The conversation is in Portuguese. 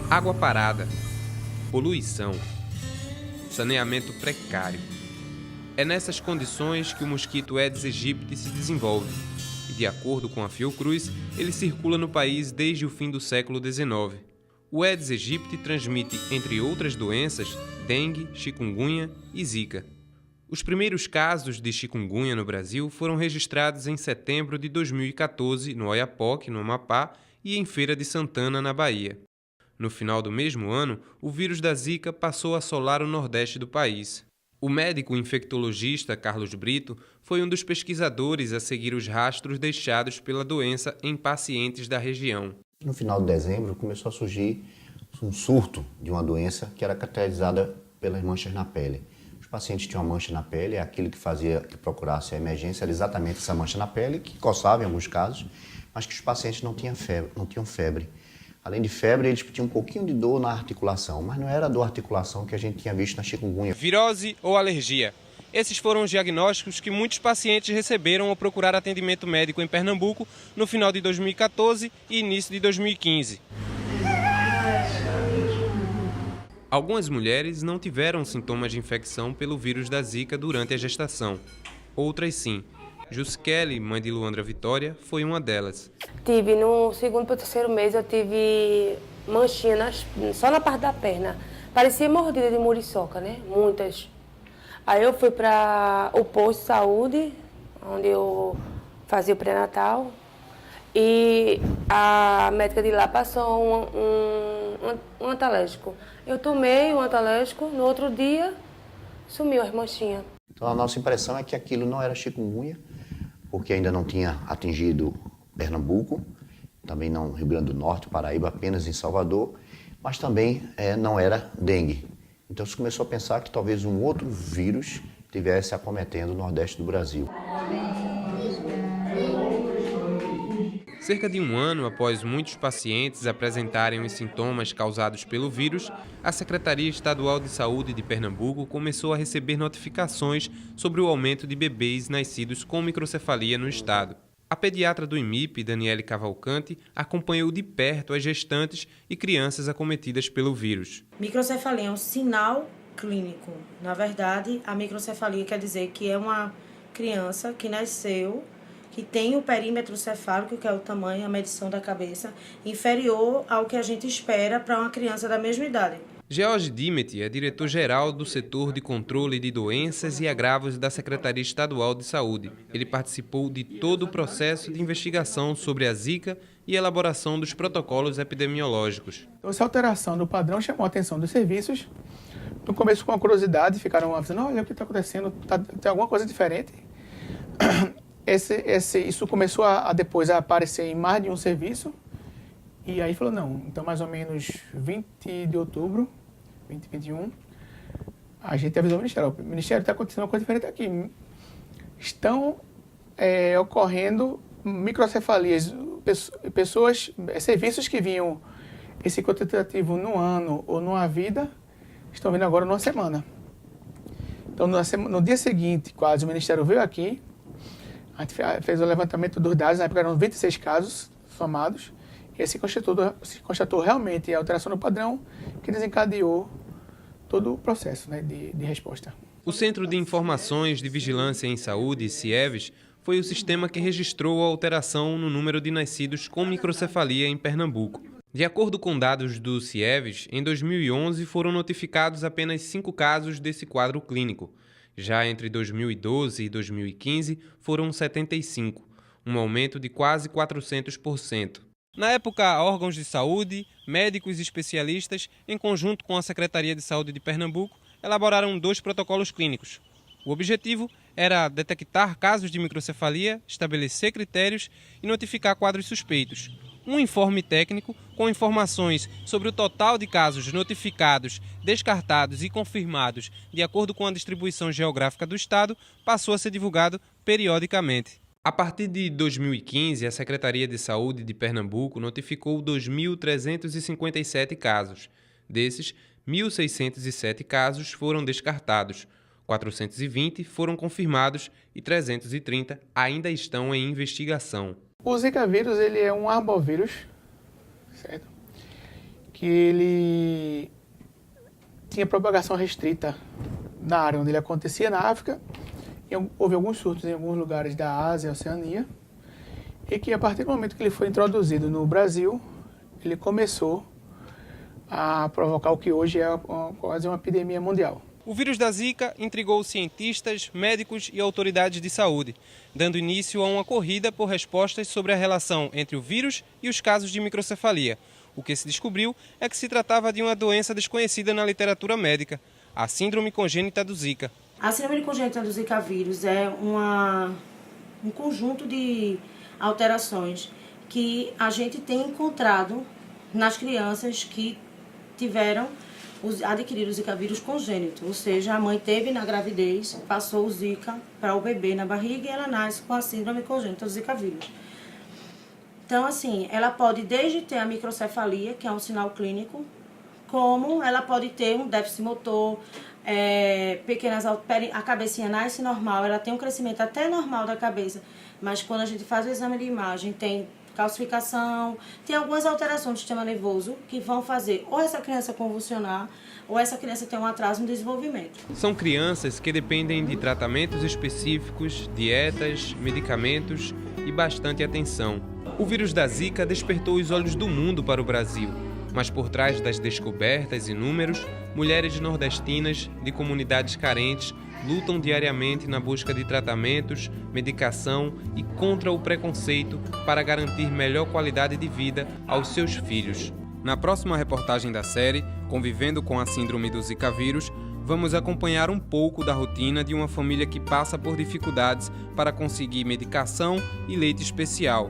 Água parada, poluição, saneamento precário. É nessas condições que o mosquito Aedes aegypti se desenvolve. E, de acordo com a Fiocruz, ele circula no país desde o fim do século XIX. O Aedes aegypti transmite, entre outras doenças, dengue, chikungunya e zika. Os primeiros casos de chikungunya no Brasil foram registrados em setembro de 2014 no Oiapoque, no Amapá, e em Feira de Santana, na Bahia. No final do mesmo ano, o vírus da Zika passou a assolar o nordeste do país. O médico infectologista Carlos Brito foi um dos pesquisadores a seguir os rastros deixados pela doença em pacientes da região. No final de dezembro, começou a surgir um surto de uma doença que era caracterizada pelas manchas na pele. Os pacientes tinham uma mancha na pele, aquilo que fazia que procurasse a emergência era exatamente essa mancha na pele, que coçava em alguns casos, mas que os pacientes não tinham febre. Além de febre, eles tinham um pouquinho de dor na articulação, mas não era a dor articulação que a gente tinha visto na chikungunya. Virose ou alergia. Esses foram os diagnósticos que muitos pacientes receberam ao procurar atendimento médico em Pernambuco no final de 2014 e início de 2015. Algumas mulheres não tiveram sintomas de infecção pelo vírus da Zika durante a gestação. Outras sim. Juscelli, mãe de Luandra Vitória, foi uma delas. Tive no segundo para o terceiro mês, eu tive manchinha só na parte da perna. Parecia mordida de muriçoca, né? Muitas. Aí eu fui para o posto de saúde, onde eu fazia o pré-natal. E a médica de lá passou um antalégico. Eu tomei o antalégico, no outro dia sumiu as manchinhas. Então a nossa impressão é que aquilo não era chikungunya, porque ainda não tinha atingido Pernambuco, também não Rio Grande do Norte, Paraíba, apenas em Salvador, mas também não era dengue. Então se começou a pensar que talvez um outro vírus estivesse acometendo o Nordeste do Brasil. Cerca de um ano após muitos pacientes apresentarem os sintomas causados pelo vírus, a Secretaria Estadual de Saúde de Pernambuco começou a receber notificações sobre o aumento de bebês nascidos com microcefalia no estado. A pediatra do IMIP, Daniele Cavalcante, acompanhou de perto as gestantes e crianças acometidas pelo vírus. Microcefalia é um sinal clínico. Na verdade, a microcefalia quer dizer que é uma criança que nasceu, que tem o perímetro cefálico, que é o tamanho, a medição da cabeça, inferior ao que a gente espera para uma criança da mesma idade. George Dimeti é diretor-geral do setor de controle de doenças e agravos da Secretaria Estadual de Saúde. Ele participou de todo o processo de investigação sobre a Zika e elaboração dos protocolos epidemiológicos. Essa alteração do padrão chamou a atenção dos serviços. No começo, com a curiosidade, ficaram avisando, olha o que está acontecendo, tem alguma coisa diferente. Isso começou depois a aparecer em mais de um serviço, e aí falou, não, então mais ou menos 20 de outubro, 2021, a gente avisou o Ministério está acontecendo uma coisa diferente aqui. Estão ocorrendo microcefalias, serviços que vinham esse quantitativo no ano ou numa vida, estão vindo agora numa semana. Então, no dia seguinte, quase, o Ministério veio aqui, a gente fez o levantamento dos dados, na época eram 26 casos somados, e aí se constatou realmente a alteração no padrão que desencadeou todo o processo, né, de resposta. O Centro de Informações de Vigilância em Saúde, CIEVS, foi o sistema que registrou a alteração no número de nascidos com microcefalia em Pernambuco. De acordo com dados do CIEVS, em 2011 foram notificados apenas 5 casos desse quadro clínico. Já entre 2012 e 2015 foram 75, um aumento de quase 400%. Na época, órgãos de saúde, médicos e especialistas, em conjunto com a Secretaria de Saúde de Pernambuco, elaboraram 2 protocolos clínicos. O objetivo era detectar casos de microcefalia, estabelecer critérios e notificar quadros suspeitos. Um informe técnico com informações sobre o total de casos notificados, descartados e confirmados de acordo com a distribuição geográfica do estado passou a ser divulgado periodicamente. A partir de 2015, a Secretaria de Saúde de Pernambuco notificou 2.357 casos. Desses, 1.607 casos foram descartados, 420 foram confirmados e 330 ainda estão em investigação. O Zika vírus ele é um arbovírus, certo? Que ele tinha propagação restrita na área onde ele acontecia, na África. Houve alguns surtos em alguns lugares da Ásia e Oceania. E que a partir do momento que ele foi introduzido no Brasil, ele começou a provocar o que hoje é quase uma epidemia mundial. O vírus da Zika intrigou cientistas, médicos e autoridades de saúde, dando início a uma corrida por respostas sobre a relação entre o vírus e os casos de microcefalia. O que se descobriu é que se tratava de uma doença desconhecida na literatura médica, a síndrome congênita do Zika. A síndrome congênita do Zika vírus é um conjunto de alterações que a gente tem encontrado nas crianças que adquiriram o Zika vírus congênito, ou seja, a mãe teve na gravidez, passou o Zika para o bebê na barriga e ela nasce com a síndrome congênita do Zika vírus. Então, assim, ela pode desde ter a microcefalia, que é um sinal clínico, como ela pode ter um déficit motor, a cabecinha nasce normal, ela tem um crescimento até normal da cabeça, mas quando a gente faz o exame de imagem, tem calcificação, tem algumas alterações do sistema nervoso que vão fazer ou essa criança convulsionar ou essa criança ter um atraso no desenvolvimento. São crianças que dependem de tratamentos específicos, dietas, medicamentos e bastante atenção. O vírus da Zika despertou os olhos do mundo para o Brasil, mas por trás das descobertas e números, mulheres nordestinas de comunidades carentes lutam diariamente na busca de tratamentos, medicação e contra o preconceito para garantir melhor qualidade de vida aos seus filhos. Na próxima reportagem da série, Convivendo com a Síndrome do Zika vírus, vamos acompanhar um pouco da rotina de uma família que passa por dificuldades para conseguir medicação e leite especial.